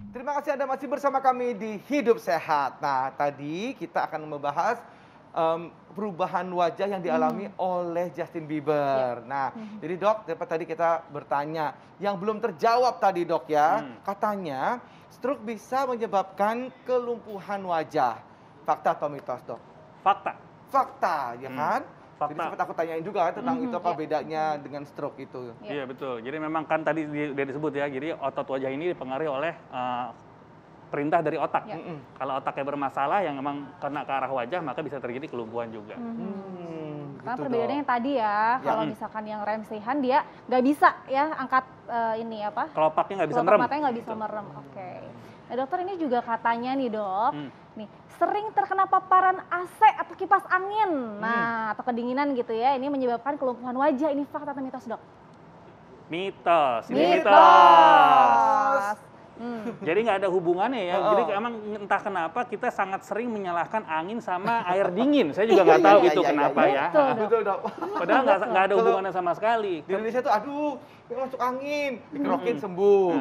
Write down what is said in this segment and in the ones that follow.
Terima kasih Anda masih bersama kami di Hidup Sehat. Nah, tadi kita akan membahas perubahan wajah yang dialami oleh Justin Bieber. Nah, jadi dok, tadi kita bertanya, yang belum terjawab tadi dok ya, katanya stroke bisa menyebabkan kelumpuhan wajah. Fakta atau mitos dok? Fakta. Fakta, ya kan? Fakta. Jadi sempat aku tanyain juga kan tentang itu apa bedanya dengan stroke itu. Iya betul. Jadi memang kan tadi dia disebut ya. Jadi otot wajah ini dipengaruhi oleh perintah dari otak. Kalau otaknya bermasalah yang memang kena ke arah wajah maka bisa terjadi kelumpuhan juga. Karena Gitu perbedaannya dok. tadi ya, kalau misalkan yang rem sehan dia nggak bisa ya angkat ini apa? Kelopaknya nggak bisa kelopak merem. matanya nggak bisa merem. Oke. Nah dokter ini juga katanya nih dok, nih sering terkena paparan AC atau kipas angin, nah atau kedinginan gitu ya, ini menyebabkan kelumpuhan wajah. Ini fakta atau mitos dok? Mitos. Ini mitos. Mitos. Jadi nggak ada hubungannya ya. Jadi emang entah kenapa kita sangat sering menyalahkan angin sama air dingin. Saya juga nggak tahu itu kenapa ya. Betul dok. Padahal nggak ada hubungannya sama sekali. Di Indonesia tuh aduh, masuk angin, dikerokin sembuh.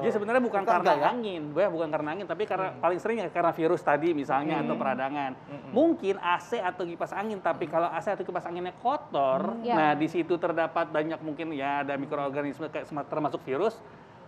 Jadi sebenarnya bukan karena ya? angin, bukan karena angin, tapi karena paling sering ya karena virus tadi misalnya atau peradangan. Mungkin AC atau kipas angin, tapi kalau AC atau kipas anginnya kotor, nah di situ terdapat banyak mungkin ya ada mikroorganisme kayak termasuk virus,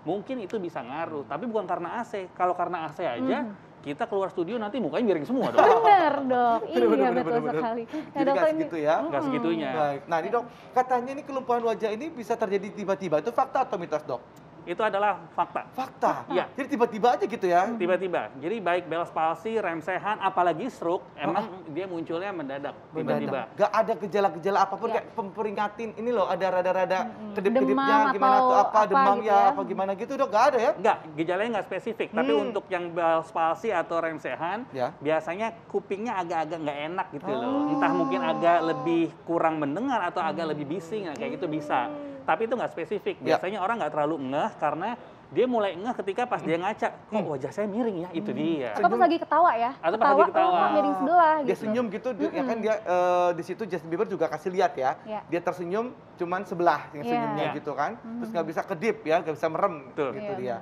mungkin itu bisa ngaruh. Tapi bukan karena AC. Kalau karena AC aja, kita keluar studio nanti mukanya miring semua dong. Bener dok, iya Bener, betul bener. sekali. Jadi nggak segitu ya? Nggak segitunya. Baik. Nah ini dok, katanya ini kelumpuhan wajah ini bisa terjadi tiba-tiba. Itu fakta atau mitos dok? Itu adalah fakta. Fakta? Iya. Jadi tiba-tiba aja gitu ya? Tiba-tiba. Jadi baik Bell's palsy, rem sehan, apalagi stroke, emang dia munculnya mendadak. Tiba-tiba. Gak ada gejala-gejala apapun kayak pemperingatin ini loh ada rada-rada kedip-kedipnya Demam gimana atau tuh apa demam gitu ya ya? apa gimana gitu dok, gak ada ya? Enggak, gejalanya nggak spesifik. Tapi untuk yang Bell's palsy atau rem sehan, Ya. biasanya kupingnya agak-agak nggak enak gitu loh. Entah mungkin agak lebih kurang mendengar atau agak lebih bising, kayak gitu bisa. Tapi itu nggak spesifik. Biasanya orang nggak terlalu ngeh karena dia mulai ngeh ketika pas dia ngaca, kok wajah saya miring ya, itu dia. Atau pas lagi ketawa ya? Atau pas lagi ketawa. kok miring sebelah Dia gitu. senyum gitu, ya kan dia di situ Justin Bieber juga kasih lihat ya, Iya. dia tersenyum cuman sebelah yang senyumnya Iya. gitu kan, terus nggak bisa kedip ya, nggak bisa merem Betul. gitu Iya, dia.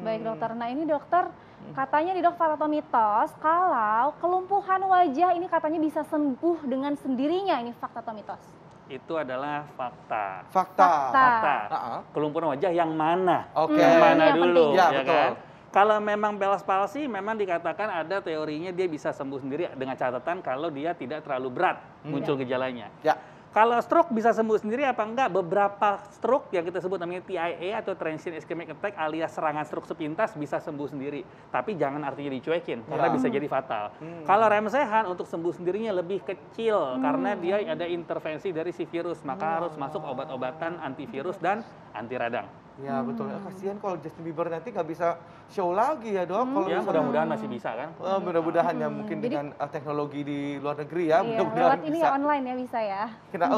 Baik dokter, nah ini dokter katanya nih dok, fakta atau mitos kalau kelumpuhan wajah ini katanya bisa sembuh dengan sendirinya, ini fakta atau mitos? Itu adalah fakta. Fakta. Fakta. Ah, Kelumpuhan wajah yang mana? Oke. Yang mana Ini yang dulu, penting. Ya, ya betul. kan? Kalau memang Bell's palsy, memang dikatakan ada teorinya dia bisa sembuh sendiri dengan catatan kalau dia tidak terlalu berat muncul gejalanya. Ya. Kalau stroke bisa sembuh sendiri apa enggak? Beberapa stroke yang kita sebut namanya TIA atau transient ischemic attack alias serangan stroke sepintas bisa sembuh sendiri. Tapi jangan artinya dicuekin karena bisa jadi fatal. Kalau rem sehan untuk sembuh sendirinya lebih kecil karena dia ada intervensi dari si virus, maka harus masuk obat-obatan antivirus dan anti radang. Ya betul. Kasihan kalau Justin Bieber nanti nggak bisa show lagi ya dok. Kalau Ya misalnya- mudah-mudahan masih bisa kan. Mudah-mudahan ya mungkin Jadi- dengan teknologi di luar negeri ya, Iya, mudah-mudahan lewat ini bisa. ya online ya bisa ya.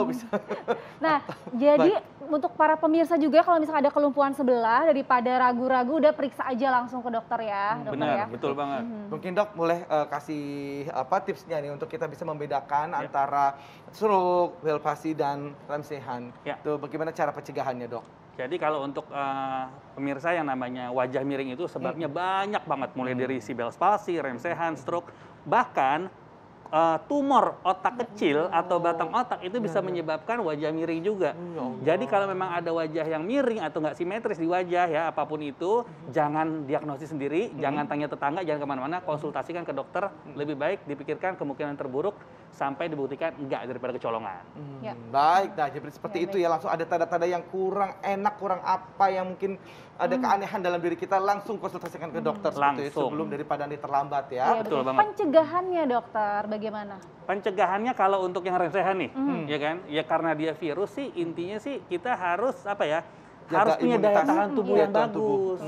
Bisa. Nah, jadi untuk para pemirsa juga kalau misalnya ada kelumpuhan sebelah, daripada ragu-ragu udah periksa aja langsung ke dokter ya, dokter ya. Benar, betul banget. Mungkin dok boleh kasih apa tipsnya nih untuk kita bisa membedakan antara stroke, Bell's palsy dan rem sehan. Ya. Tuh bagaimana cara pencegahannya dok? Jadi kalau untuk pemirsa yang namanya wajah miring itu sebabnya banyak banget, mulai dari si Bell's palsy, rem sehan, stroke, bahkan tumor otak kecil atau batang otak itu bisa menyebabkan wajah miring juga. Jadi kalau memang ada wajah yang miring atau nggak simetris di wajah ya apapun itu, jangan diagnosis sendiri, jangan tanya tetangga, jangan kemana-mana, konsultasikan ke dokter. Lebih baik dipikirkan kemungkinan terburuk sampai dibuktikan enggak daripada kecolongan. Ya. Baik, nah jadi seperti Ya, itu ya, langsung ada tanda-tanda yang kurang enak, kurang apa yang mungkin ada keanehan dalam diri kita, langsung konsultasikan ke dokter seperti itu Langsung. sebelum daripada nanti terlambat ya. Iya, betul banget. Pencegahannya dokter bagaimana? Pencegahannya kalau untuk yang rem sehan nih, ya kan? Ya karena dia virus sih, intinya sih kita harus apa ya? Jaga Harus punya daya imunitas. tahan tubuh Daya yang tahan tubuh. bagus.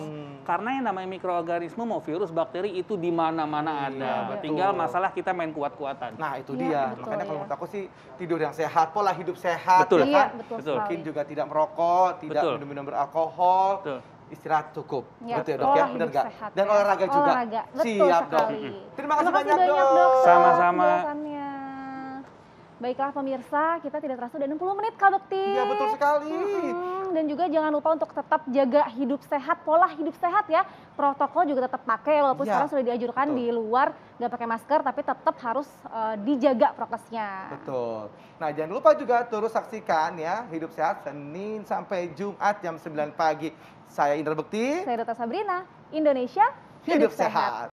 Karena yang namanya mikroorganisme mau virus, bakteri itu di mana-mana ada. betul. Tinggal masalah kita main kuat-kuatan. Nah itu Iya, dia, betul, makanya kalau ya. menurut aku sih tidur yang sehat, pola hidup sehat, Betul. ya Iya, kan? betul Betul. Mungkin sekali. juga tidak merokok, tidak Betul. minum-minum beralkohol, Betul. istirahat cukup. Ya, Betul ya dok ya, pola benar hidup nggak? sehat Dan ya. olahraga juga. Olahraga, betul Siap dok. sekali. Terima kasih banyak banyak dok. dokter. Sama-sama. penjelasannya. Baiklah pemirsa, kita tidak terasa udah 60 menit Kak Bekti. Iya betul sekali. Dan juga jangan lupa untuk tetap jaga hidup sehat, pola hidup sehat ya. Protokol juga tetap pakai walaupun Ya, sekarang sudah dianjurkan betul. di luar nggak pakai masker, tapi tetap harus dijaga prokesnya. Betul. Nah, jangan lupa juga terus saksikan ya Hidup Sehat Senin sampai Jumat jam 9 pagi. Saya Indra Bekti. Saya Dr. Sabrina, Indonesia Hidup sehat.